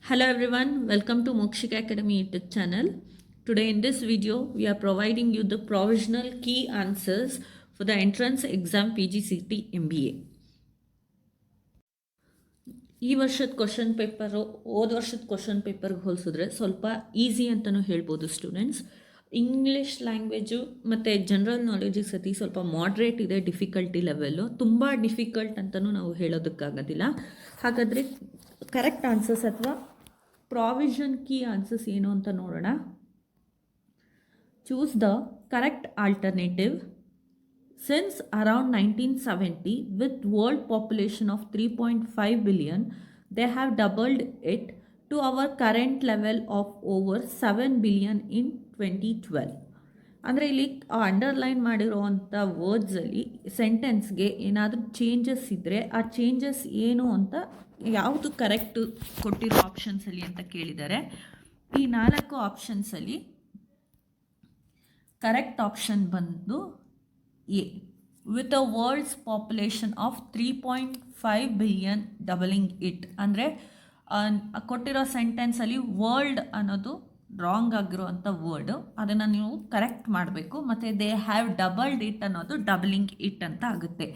Hello everyone, welcome to Mokshika Academy YouTube channel. Today in this video, we are providing you the provisional key answers for the entrance exam PGCT MBA. ಈ ವರ್ಷದ question paper ಹೋದ ವರ್ಷದ question ಪೇಪರ್ಗೆ ಹೋಲಿಸಿದ್ರೆ ಸ್ವಲ್ಪ easy ಅಂತಲೂ ಹೇಳ್ಬೋದು students. English language ಮತ್ತು ಜನರಲ್ ನಾಲೆಜಿಗೆ ಸತಿ ಸ್ವಲ್ಪ ಮಾಡ್ರೇಟ್ ಇದೆ ಡಿಫಿಕಲ್ಟಿ ಲೆವೆಲ್ಲು, ತುಂಬ ಡಿಫಿಕಲ್ಟ್ ಅಂತಲೂ ನಾವು ಹೇಳೋದಕ್ಕಾಗೋದಿಲ್ಲ. ಹಾಗಾದರೆ ಕರೆಕ್ಟ್ ಆನ್ಸರ್ಸ್ ಅಥವಾ ಪ್ರಾವಿಷನ್ ಕೀ ಆನ್ಸರ್ಸ್ ಏನು ಅಂತ ನೋಡೋಣ. Choose the correct alternative. Since around 1970, with world population of 3.5 billion, they have doubled it to our current level of over 7 billion in 2012. ಅಂದರೆ ಇಲ್ಲಿ ಅಂಡರ್ಲೈನ್ ಮಾಡಿರುವಂಥ ವರ್ಡ್ಸಲ್ಲಿ ಸೆಂಟೆನ್ಸ್ಗೆ ಏನಾದರೂ ಚೇಂಜಸ್ ಇದ್ದರೆ ಆ ಚೇಂಜಸ್ ಏನು ಅಂತ ಯಾವುದು ಕರೆಕ್ಟು ಕೊಟ್ಟಿರೋ ಆಪ್ಷನ್ಸಲ್ಲಿ ಅಂತ ಕೇಳಿದ್ದಾರೆ. ಈ 4 ಆಪ್ಷನ್ಸಲ್ಲಿ ಕರೆಕ್ಟ್ ಆಪ್ಷನ್ ಬಂದು A. With a world's population of 3.5 billion doubling it. ಅಂದರೆ ಕೊಟ್ಟಿರೋ ಸೆಂಟೆನ್ಸಲ್ಲಿ ವರ್ಲ್ಡ್ ಅನ್ನೋದು ರಾಂಗ್ ಆಗಿರುವಂಥ ವರ್ಡು, ಅದನ್ನು ನೀವು ಕರೆಕ್ಟ್ ಮಾಡಬೇಕು. ಮತ್ತು ದೇ ಹ್ಯಾವ್ ಡಬಲ್ಡ್ ಇಟ್ ಅನ್ನೋದು ಡಬಲಿಂಗ್ ಇಟ್ ಅಂತ ಆಗುತ್ತೆ.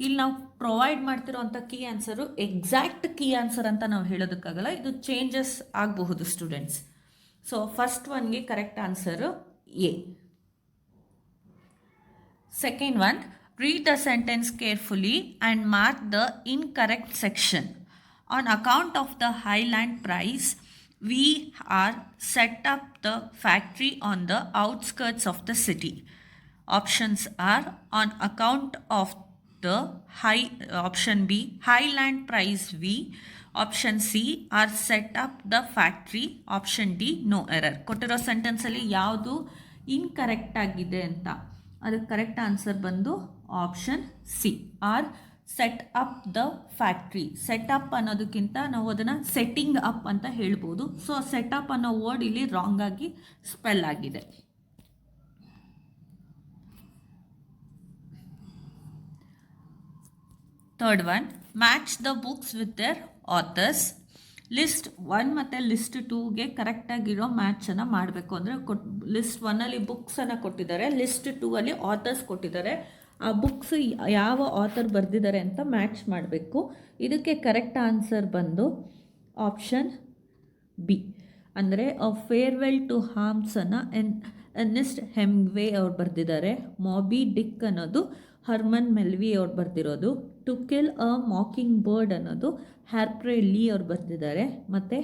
ಇಲ್ಲಿ ನಾವು ಪ್ರೊವೈಡ್ ಮಾಡ್ತಿರೋವಂಥ key answer exact key answer ಅಂತ ನಾವು ಹೇಳೋದಕ್ಕಾಗಲ್ಲ, ಇದು ಚೇಂಜಸ್ ಆಗಬಹುದು ಸ್ಟೂಡೆಂಟ್ಸ್. ಸೊ ಫಸ್ಟ್ ಒನ್ಗೆ correct answer A. Second one, read the sentence carefully and mark the incorrect section. On account of the high land price, we are set up the factory on the outskirts of the city. Options are on account of the option B, high land price V, option C are set up the factory, option D no error. ಕೊಟ್ಟಿರೋ ಸೆಂಟೆನ್ಸಲ್ಲಿ ಯಾವುದು incorrect ಆಗಿದೆ ಅಂತ, ಅದಕ್ಕೆ correct answer ಬಂದು option C, or set up the factory. Set up ಅನ್ನೋದಕ್ಕಿಂತ ನಾವು ಅದನ್ನು setting up ಅಂತ ಹೇಳ್ಬೋದು. ಸೊ ಸೆಟ್ ಅಪ್ ಅನ್ನೋ ವರ್ಡ್ ಇಲ್ಲಿ ರಾಂಗ್ ಆಗಿ ಸ್ಪೆಲ್ ಆಗಿದೆ. Third one, match the books with their authors. List 1 ಮತ್ತು ಲಿಸ್ಟ್ 2ಗೆ ಕರೆಕ್ಟಾಗಿರೋ ಮ್ಯಾಚನ್ನು ಮಾಡಬೇಕು. ಅಂದರೆ ಲಿಸ್ಟ್ 1ಅಲ್ಲಿ ಬುಕ್ಸನ್ನು ಕೊಟ್ಟಿದ್ದಾರೆ, ಲಿಸ್ಟ್ 2ಅಲ್ಲಿ ಆಥರ್ಸ್ ಕೊಟ್ಟಿದ್ದಾರೆ. ಆ ಬುಕ್ಸ್ ಯಾವ ಆಥರ್ ಬರೆದಿದ್ದಾರೆ ಅಂತ ಮ್ಯಾಚ್ ಮಾಡಬೇಕು. ಇದಕ್ಕೆ ಕರೆಕ್ಟ್ ಆನ್ಸರ್ ಬಂದು ಆಪ್ಷನ್ ಬಿ, ಅಂದರೆ ಫೇರ್ವೆಲ್ ಟು ಹಾರ್ಮ್ಸನ್ನು ಎರ್ನೆಸ್ಟ್ ಹೆಮ್ಗ್ವೇ ಅವ್ರು ಬರೆದಿದ್ದಾರೆ. ಮಾಬಿ ಡಿಕ್ ಅನ್ನೋದು ಹರ್ಮನ್ ಮೆಲ್ವಿ ಅವ್ರು ಬರೆದಿರೋದು. To kill a mockingbird ಅನ್ನೋದು ಹ್ಯಾರ್ಪ್ರೆ ಲೀ ಅವ್ರು ಬರೆದಿದ್ದಾರೆ. ಮತ್ತು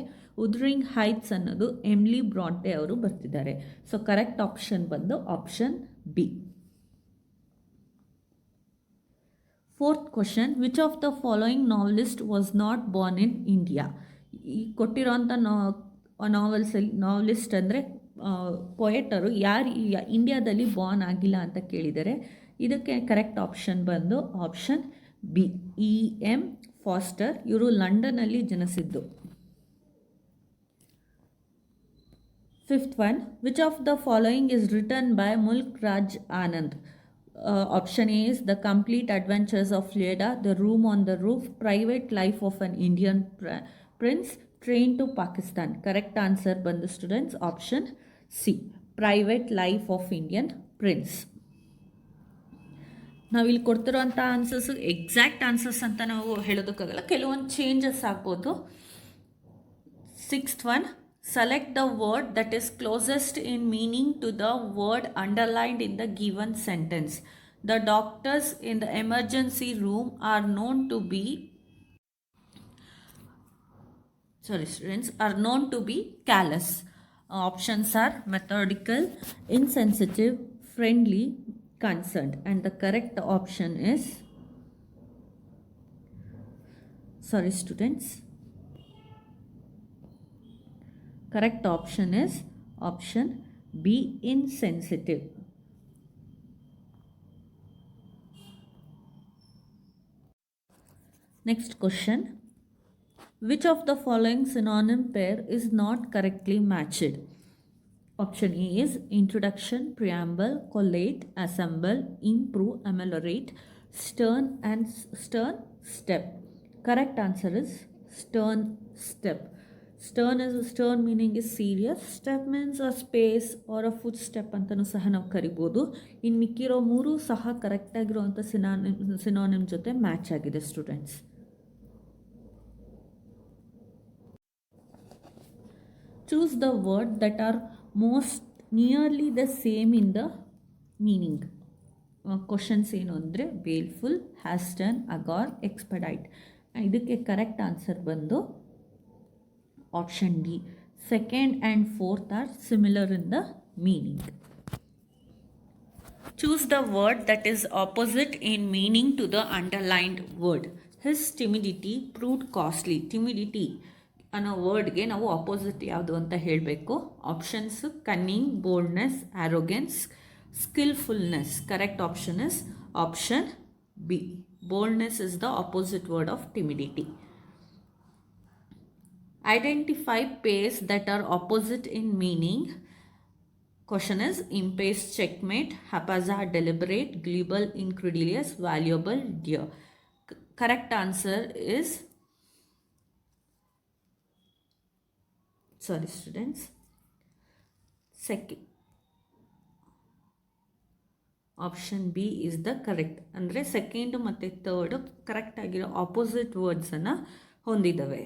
ಉದ್ರಿಂಗ್ ಹೈಟ್ಸ್ ಅನ್ನೋದು ಎಮ್ಲಿ ಬ್ರಾಂಟೆ ಅವರು ಬರೆದಿದ್ದಾರೆ. ಸೊ ಕರೆಕ್ಟ್ ಆಪ್ಷನ್ ಬಂದು option B. Fourth question, which of the following novelist was not born in India. ಈ ಕೊಟ್ಟಿರೋಂಥ ನಾವೆಲಿಸ್ಟ್ ಅಂದರೆ ಪೊಯೆಟರು ಯಾರು ಇಂಡಿಯಾದಲ್ಲಿ ಬಾರ್ನ್ ಆಗಿಲ್ಲ ಅಂತ ಕೇಳಿದ್ದಾರೆ. ಇದಕ್ಕೆ ಕರೆಕ್ಟ್ ಆಪ್ಷನ್ ಬಂದು ಆಪ್ಷನ್ ಬಿ, E.M. ಫಾಸ್ಟರ್. ಇವರು ಲಂಡನ್ನಲ್ಲಿ ಜನಿಸಿದ್ದು. Fifth one, which of the following is written by Mulk Raj Anand. Option A is the complete adventures of Feluda, the room on the roof, private life of an Indian prince, train to Pakistan. Correct answer ಬಂದು students option C, private life of Indian prince. ನಾವಿಲ್ಲಿ ಕೊಡ್ತಿರೋಂಥ answers exact answers ಅಂತ ನಾವು ಹೇಳೋದಕ್ಕಾಗಲ್ಲ, ಕೆಲವೊಂದು changes ಆಗ್ಬೋದು. Sixth one, select the word that is closest in meaning to the word underlined in the given sentence. The doctors in the emergency room are known to be callous. Options are methodical, insensitive, friendly, concerned, and the correct option is correct option is option B, insensitive. Next question, which of the following synonym pair is not correctly matched? Option A is introduction, preamble, collate, assemble, improve, ameliorate, stern and stern step. Correct answer is stern step. Stern meaning is serious. Step means a space or a footstep ಅಂತಲೂ ಸಹ ನಾವು ಕರಿಬೋದು. ಇನ್ನು ಮಿಕ್ಕಿರೋ ಮೂರು ಸಹ ಕರೆಕ್ಟಾಗಿರುವಂಥ synonym ಜೊತೆ match ಆಗಿದೆ students. Choose the word that are most nearly the same in the meaning. Questions ಏನು ಅಂದರೆ ಬೇಲ್ಫುಲ್, ಹ್ಯಾಸ್ಟನ್, ಅಗಾರ್, ಎಕ್ಸ್ಪಡೈಟ್. ಇದಕ್ಕೆ ಕರೆಕ್ಟ್ ಆನ್ಸರ್ ಬಂದು option D. Second and fourth R similar in the meaning. Choose the word that is opposite in meaning to the underlined word. His timidity proved costly. Timidity ಅನ್ನೋ ವರ್ಡ್ಗೆ ನಾವು opposite ಯಾವುದು ಅಂತ ಹೇಳಬೇಕು. Options ಕನ್ನಿಂಗ್, boldness, arrogance, skillfulness. Correct option is option B. Boldness is the opposite word of timidity. Identify pairs that are opposite in meaning. Question is impasse, checkmate, haphazard, deliberate, gullible, incredulous, valuable, dear. Correct answer is, sorry students, second. Option B is the correct. ಅಂದರೆ second ಮತ್ತು third correct ಆಗಿರೋ opposite ವರ್ಡ್ಸನ್ನು ಹೊಂದಿದ್ದಾವೆ.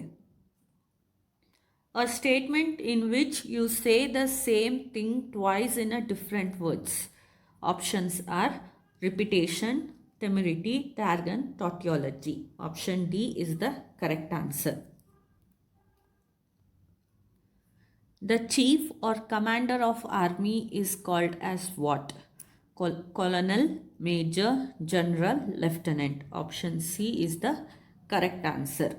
A statement in which you say the same thing twice in a different words. Options are repetition, temerity, jargon, tautology. Option D is the correct answer. The chief or commander of army is called as what? Colonel, Major, General, Lieutenant. Option C is the correct answer.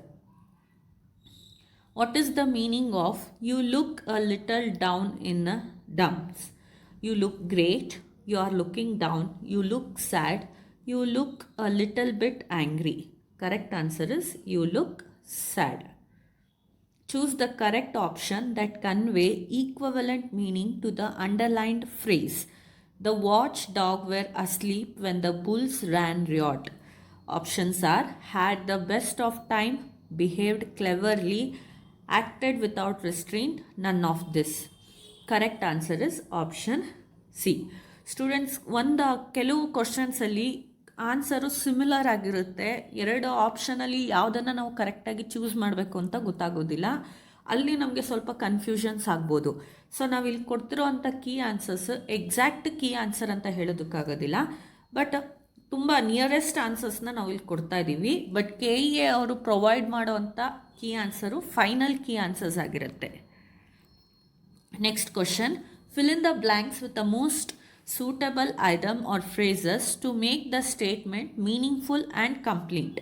What is the meaning of you look a little down in the dumps? You look great, you are looking down, you look sad, you look a little bit angry. Correct answer is you look sad. Choose the correct option that convey equivalent meaning to the underlined phrase. The watchdog were asleep when the bulls ran riot. Options are had the best of time, behaved cleverly, acted without restraint, none of this. Correct answer is option C. Students, ಕೆಲವು ಕ್ವಶನ್ಸಲ್ಲಿ answer similar ಆಗಿರುತ್ತೆ. ಎರಡು ಆಪ್ಷನಲ್ಲಿ ಯಾವುದನ್ನು ನಾವು ಕರೆಕ್ಟಾಗಿ choose ಮಾಡಬೇಕು ಅಂತ ಗೊತ್ತಾಗೋದಿಲ್ಲ. ಅಲ್ಲಿ ನಮಗೆ ಸ್ವಲ್ಪ ಕನ್ಫ್ಯೂಷನ್ಸ್ ಆಗ್ಬೋದು. ಸೊ ನಾವಿಲ್ಲಿ ಕೊಡ್ತಿರೋ ಅಂಥ key answers exact key answer ಅಂತ ಹೇಳೋದಕ್ಕಾಗೋದಿಲ್ಲ. ಬಟ್ ತುಂಬ ನಿಯರೆಸ್ಟ್ ಆನ್ಸರ್ಸ್ನ ನಾವು ಇಲ್ಲಿ ಕೊಡ್ತಾ ಇದ್ದೀವಿ. ಬಟ್ KEA ಅವರು ಪ್ರೊವೈಡ್ ಮಾಡೋವಂಥ key answer final key answers ಆಗಿರುತ್ತೆ. Next question, fill in the blanks with the most suitable item or phrases to make the statement meaningful and complete.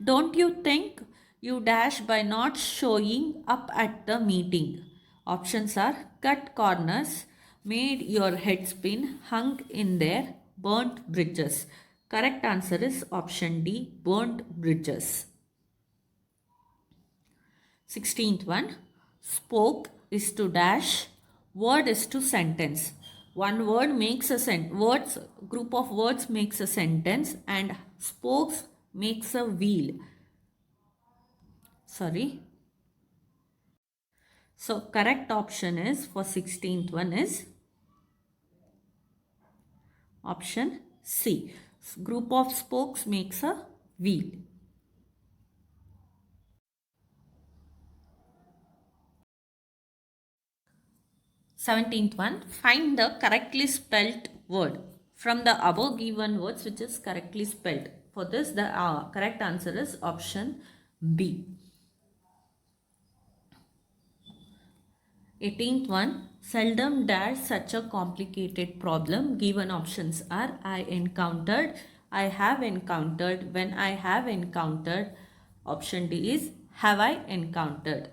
Don't you think you dash by not showing up at the meeting? Options are cut corners, made your head spin, hung in there, burnt bridges. Correct answer is option D, burnt bridges. 16th one, spoke is to dash, word is to sentence. One word makes a sentence, group of words makes a sentence, and spokes makes a wheel. Sorry. So correct option is for 16th one is option C. Group of spokes makes a wheel. Seventeenth one, find the correctly spelt word from the above given words which is correctly spelled. For this, the correct answer is option B. 18th one, seldom dash such a complicated problem. Given options are I encountered, I have encountered, when I have encountered. Option D is have I encountered.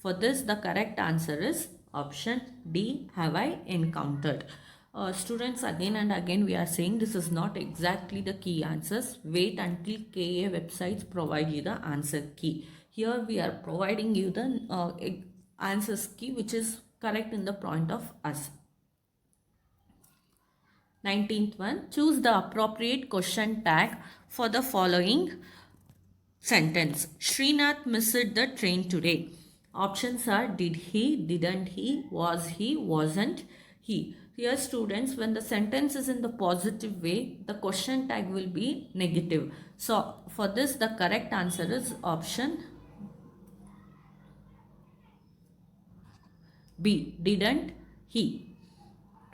For this, the correct answer is option D, have I encountered. Students, again and again we are saying this is not exactly the key answers. Wait until KEA websites provide you the answer key. Here we are providing you the answers key which is correct in the point of us. 19th one, choose the appropriate question tag for the following sentence. Srinath missed the train today. Options are did he, didn't he, was he, wasn't he. Here students, when the sentence is in the positive way, the question tag will be negative. So for this the correct answer is option B, didn't he.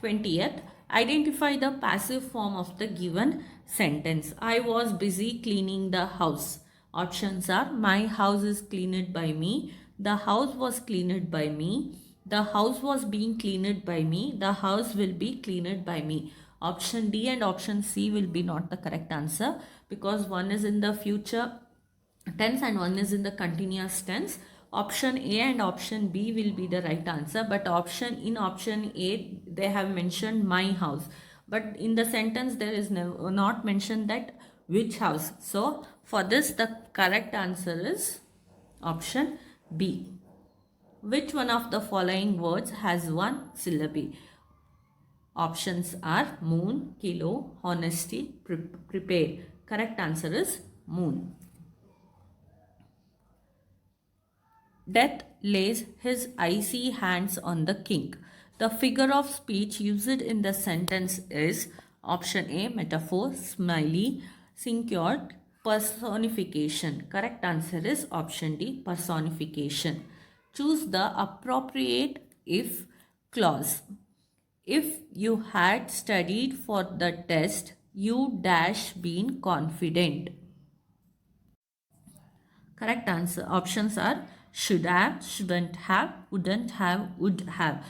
20th, identify the passive form of the given sentence. I was busy cleaning the house. Options are my house is cleaned by me, the house was cleaned by me, the house was being cleaned by me, the house will be cleaned by me. Option D and option C will be not the correct answer because one is in the future tense and one is in the continuous tense. Option A and option B will be the right answer, but option A they have mentioned my house, but in the sentence there is not mentioned that which house. So for this the correct answer is option B. Which one of the following words has one syllable? Options are moon, kilo, honesty, prepare. Correct answer is moon. Death lays his icy hands on the king. The figure of speech used in the sentence is option A, metaphor, smiley, singular, personification. Correct answer is option D, personification. Choose the appropriate if clause. If you had studied for the test, you dash been confident. Correct answer options are should have, shouldn't have, wouldn't have, would have.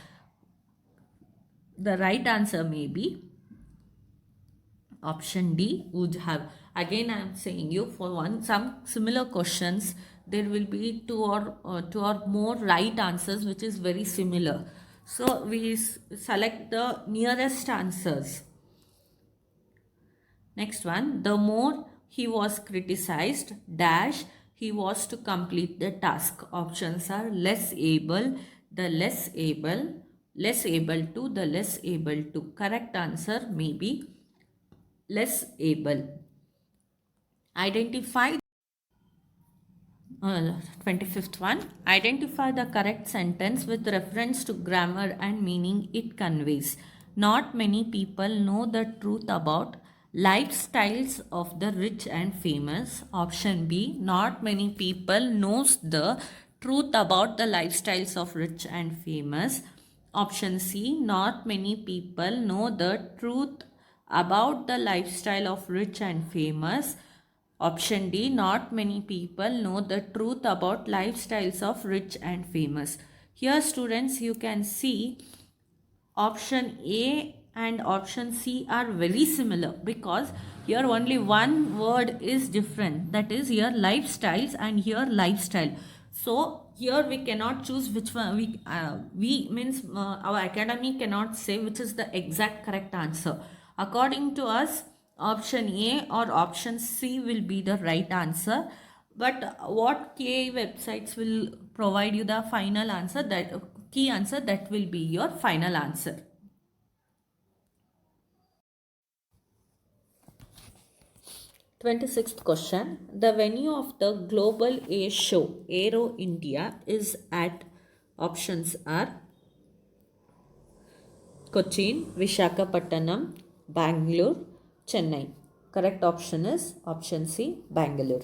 The right answer may be option D, would have. Again, I am saying you for some similar questions there will be two or more right answers which is very similar. So we select the nearest answers. Next one, the more he was criticized, dash, he was to complete the task. Options are less able, the less able, less able to, the less able to. Correct answer may be less able. Identify 25th one. Identify the correct sentence with reference to grammar and meaning it conveys. Not many people know the truth about lifestyles of the rich and famous. Option B. Not many people knows the truth about the lifestyles of rich and famous. Option C. Not many people know the truth about the lifestyle of rich and famous. Option D. Not many people know the truth about lifestyles of rich and famous. Here students, you can see option A and option C are very similar because here only one word is different, that is here lifestyles and here lifestyle. So here we cannot choose which one we means our academy cannot say which is the exact correct answer. According to us, option A or option C will be the right answer. But what KI websites will provide you the final answer, that key answer, that will be your final answer. 26th question. The venue of the Global Air Show, Aero India, is at options are Cochin, Vishakhapatnam, Bangalore, Chennai. Correct option is option C, Bangalore.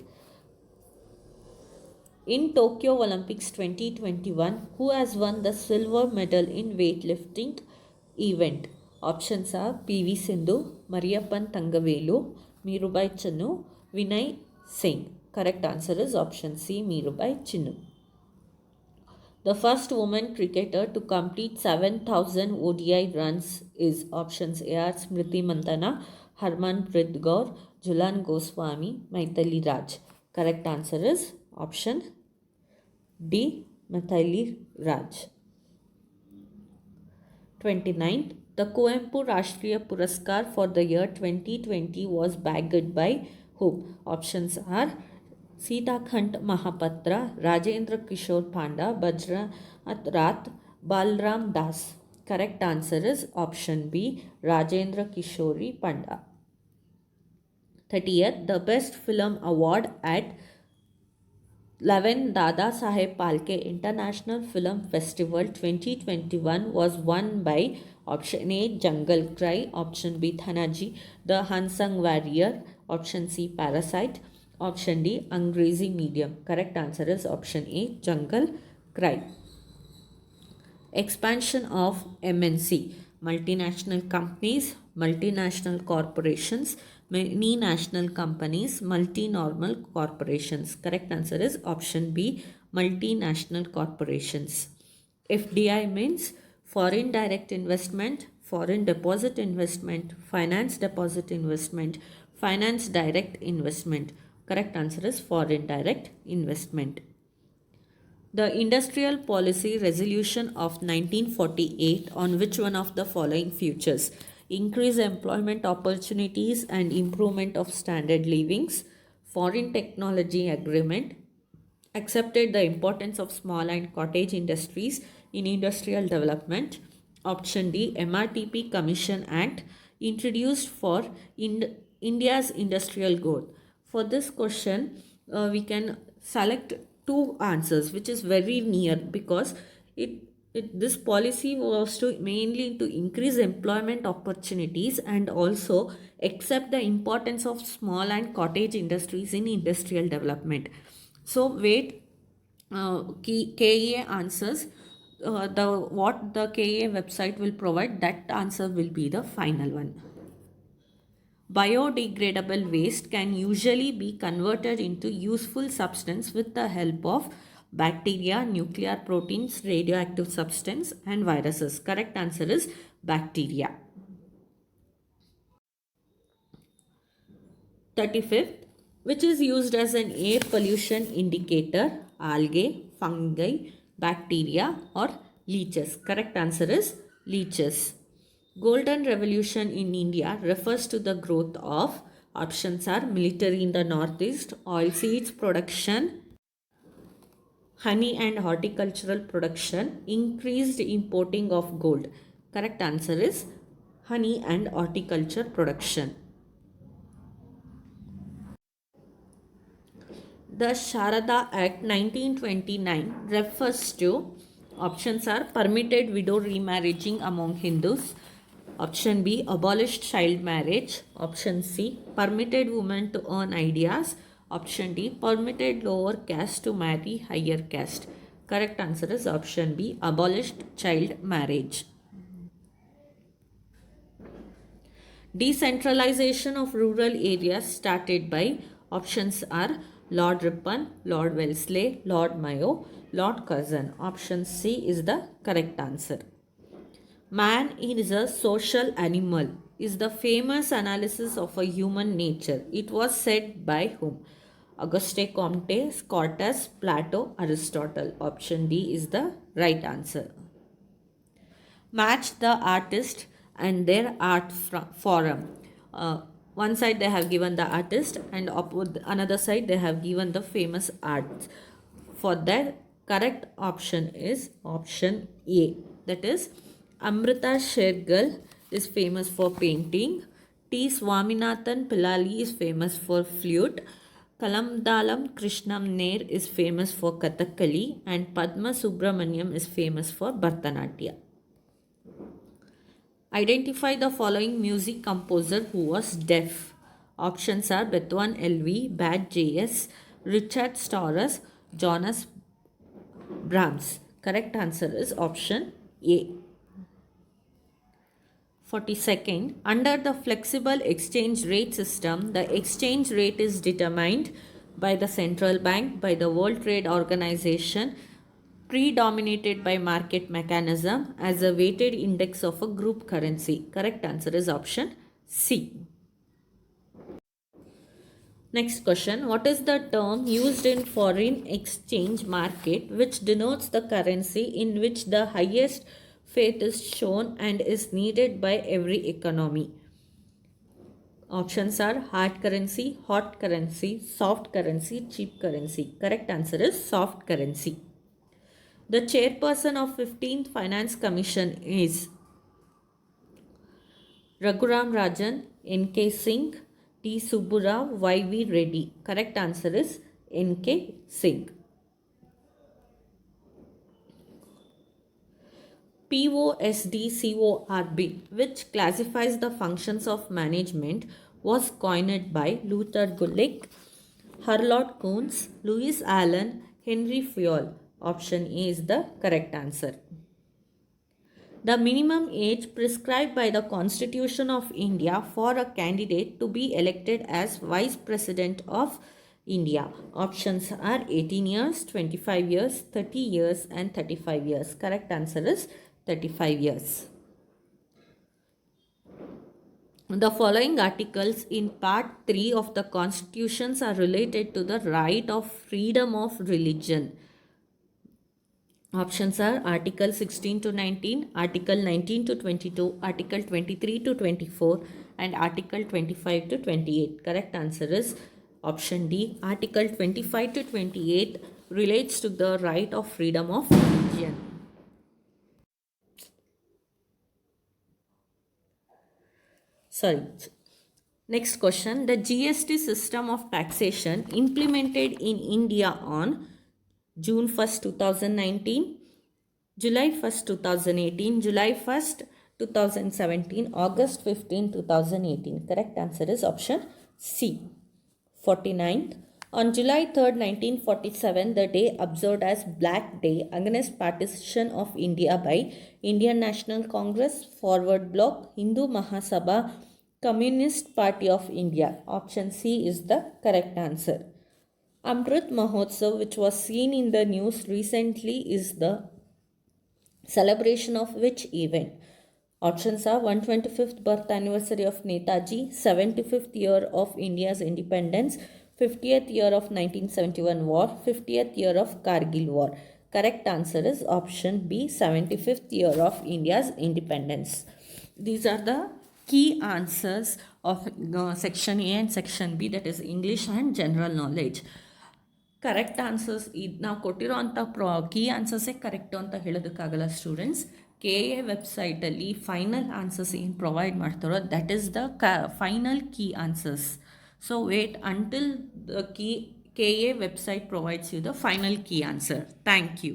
In Tokyo Olympics 2021, who has won the silver medal in weightlifting event? Options are PV Sindhu, Mariyappan Thangavelu, Mirabai Chinnu, Vinay Singh. Correct answer is option C, Mirabai Chinnu. The first woman cricketer to complete 7,000 ODI runs is options A are Smriti Mandhana, Harmanpreet Kaur, Jhulan Goswami, Maithili Raj. Correct answer is option D, Maithili Raj. 29th, the Kuvempu Rashtriya Puraskar for the year 2020 was bagged by whom? Options are Sitakhand Mahapatra, Rajendra Kishore Panda, Bajranath Rath, Balram Das. Correct answer is option B, Rajendra Kishori Panda. 30th, the best film award at 11 Dada Saheb Phalke International Film Festival 2021 was won by option A Jungle Cry, option B Thanaji the Unsung Warrior, option C Parasite, option D Angrezi Medium. Correct answer is option A Jungle Cry. Expansion of MNC, multinational companies, multinational corporations, many national companies, multi-normal corporations. Correct answer is option B, multinational corporations. FDI means foreign direct investment, foreign deposit investment, finance deposit investment, finance direct investment. Correct answer is foreign direct investment. The Industrial Policy Resolution of 1948 on which one of the following features? Increase employment opportunities and improvement of standard livings, foreign technology agreement, accepted the importance of small and cottage industries in industrial development. Option D, MRTP Commission Act introduced for India's industrial growth. For this question, we can select two answers which is very near because this policy was to mainly to increase employment opportunities and also accept the importance of small and cottage industries in industrial development. So wait, KEA answers, the what the KEA website will provide, that answer will be the final one. Biodegradable waste can usually be converted into useful substance with the help of bacteria, nuclear proteins, radioactive substance and viruses. Correct answer is bacteria. 35th, which is used as an air pollution indicator, algae, fungi, bacteria or leeches. Correct answer is leeches. Golden Revolution in India refers to the growth of, options are military in the northeast, oilseeds production, honey and horticultural production, increased importing of gold. Correct answer is honey and horticulture production. The Sharada Act 1929 refers to, options are permitted widow remarrying among Hindus, option B abolished child marriage, option C permitted women to earn ideas, option D permitted lower caste to marry higher caste. Correct answer is option B abolished child marriage. Decentralization of rural areas started by, options are Lord Ripon, Lord Wellesley, Lord Mayo, Lord Curzon. Option C is the correct answer. Man is a social animal is the famous analysis of a human nature. It was said by whom? Auguste Comte, Scotus, Plato, Aristotle. Option D is the right answer. Match the artist and their art forum. One side they have given the artist and another side they have given the famous art. For that, correct option is option A. That is, Amrita Shergill is famous for painting. T. Swaminathan Pillai is famous for flute. Kalamdalam Krishnam Nair is famous for Kathakali and Padma Subramaniam is famous for Bharatanatyam. Identify the following music composer who was deaf. Options are Beethoven LV, Bach JS, Richard Strauss, Johannes Brahms. Correct answer is option A. 42nd, under the flexible exchange rate system, the exchange rate is determined by the central bank, by the World Trade Organization, predominated by market mechanism as a weighted index of a group currency. Correct answer is option C. Next question, what is the term used in foreign exchange market which denotes the currency in which the highest faith is shown and is needed by every economy? Options are hard currency, hot currency, soft currency, cheap currency. Correct answer is soft currency. The chairperson of 15th Finance Commission is Raghuram Rajan, N.K. Singh, T. Subburao, Y.V. Reddy. Correct answer is N.K. Singh. POSDCORB, which classifies the functions of management, was coined by Luther Gulick, Harold Kuhns, Louis Allen, Henry Fayol. Option A is the correct answer. The minimum age prescribed by the Constitution of India for a candidate to be elected as Vice President of India. Options are 18 years, 25 years, 30 years and 35 years. Correct answer is 35 years. The following articles in Part 3 of the Constitutions are related to the right of freedom of religion. Options are Article 16 to 19, Article 19 to 22, Article 23 to 24 and Article 25 to 28. Correct answer is option D. Article 25 to 28 relates to the right of freedom of religion. Next question. The GST system of taxation implemented in India on June 1st, 2019, July 1st, 2018, July 1st, 2017, August 15, 2018. Correct answer is option C. 49th. On July 3rd, 1947, the day observed as Black Day against partition of India by Indian National Congress, Forward Bloc, Hindu Mahasabha, Communist Party of India. Option C is the correct answer. Amrit Mahotsav, which was seen in the news recently, is the celebration of which event? Options are 125th birth anniversary of Netaji, 75th year of India's independence, 50th year of 1971 war, 50th year of Kargil war. Correct answer is option B, 75th year of India's independence. These are the key answers of section A and section B, that is English and general knowledge. Correct answers ಇದು ನಾವು ಕೊಟ್ಟಿರೋ ಅಂಥ key ಆನ್ಸರ್ಸೇ correct ಅಂತ ಹೇಳೋದಕ್ಕಾಗಲ್ಲ students. KA ವೆಬ್ಸೈಟಲ್ಲಿ final answers ಏನು provide ಮಾಡ್ತಾರೋ that is the final key answers. So wait until the KA website provides you the final key answer. Thank you.